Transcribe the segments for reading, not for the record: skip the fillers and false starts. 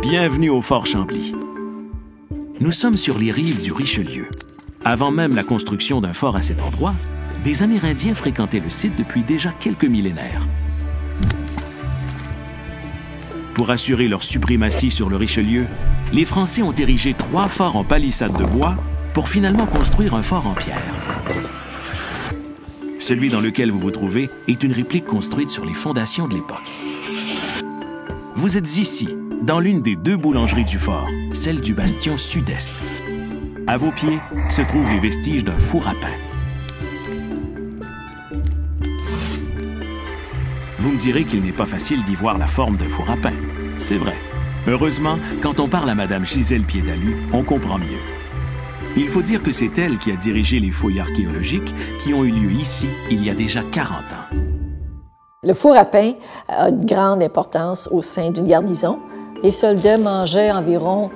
Bienvenue au Fort Chambly. Nous sommes sur les rives du Richelieu. Avant même la construction d'un fort à cet endroit, des Amérindiens fréquentaient le site depuis déjà quelques millénaires. Pour assurer leur suprématie sur le Richelieu, les Français ont érigé 3 forts en palissade de bois pour finalement construire un fort en pierre. Celui dans lequel vous vous trouvez est une réplique construite sur les fondations de l'époque. Vous êtes ici, dans l'une des 2 boulangeries du fort, celle du bastion sud-est. À vos pieds se trouvent les vestiges d'un four à pain. Vous me direz qu'il n'est pas facile d'y voir la forme d'un four à pain. C'est vrai. Heureusement, quand on parle à Madame Gisèle Piédalu, on comprend mieux. Il faut dire que c'est elle qui a dirigé les fouilles archéologiques qui ont eu lieu ici il y a déjà 40 ans. Le four à pain a une grande importance au sein d'une garnison. Les soldats mangeaient environ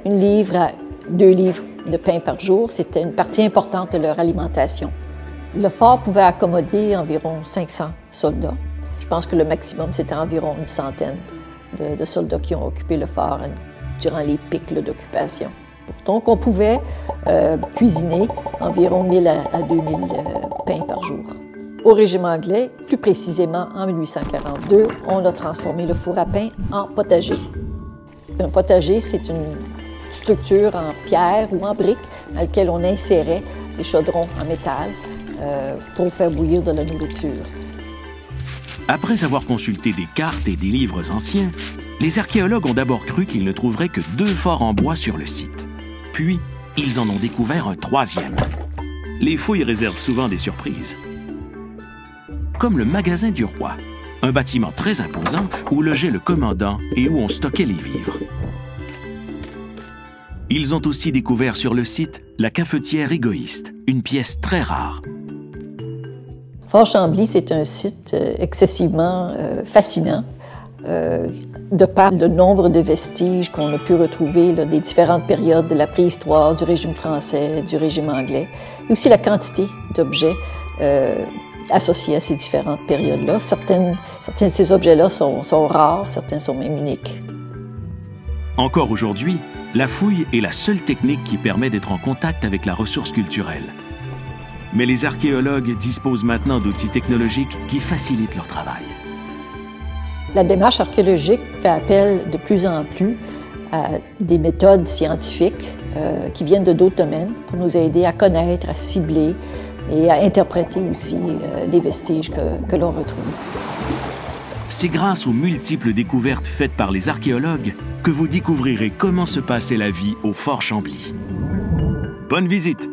1 livre à 2 livres de pain par jour. C'était une partie importante de leur alimentation. Le fort pouvait accommoder environ 500 soldats. Je pense que le maximum, c'était environ une centaine de soldats qui ont occupé le fort durant les pics d'occupation. Donc, on pouvait cuisiner environ 1000 à 2000 pains par jour. Au régiment anglais, plus précisément en 1842, on a transformé le four à pain en potager. Un potager, c'est une structure en pierre ou en brique dans laquelle on insérait des chaudrons en métal pour faire bouillir de la nourriture. Après avoir consulté des cartes et des livres anciens, les archéologues ont d'abord cru qu'ils ne trouveraient que 2 forts en bois sur le site. Puis, ils en ont découvert un 3e. Les fouilles réservent souvent des surprises. Comme le magasin du roi, un bâtiment très imposant où logeait le commandant et où on stockait les vivres. Ils ont aussi découvert sur le site la cafetière égoïste, une pièce très rare. Fort Chambly, c'est un site excessivement fascinant, de par le nombre de vestiges qu'on a pu retrouver là, des différentes périodes de la préhistoire, du régime français, du régime anglais, et aussi la quantité d'objets associés à ces différentes périodes-là. Certains de ces objets-là sont rares, certains sont même uniques. Encore aujourd'hui, la fouille est la seule technique qui permet d'être en contact avec la ressource culturelle. Mais les archéologues disposent maintenant d'outils technologiques qui facilitent leur travail. La démarche archéologique fait appel de plus en plus à des méthodes scientifiques qui viennent de d'autres domaines pour nous aider à connaître, à cibler et à interpréter aussi les vestiges que l'on retrouve. C'est grâce aux multiples découvertes faites par les archéologues que vous découvrirez comment se passait la vie au Fort Chambly. Bonne visite!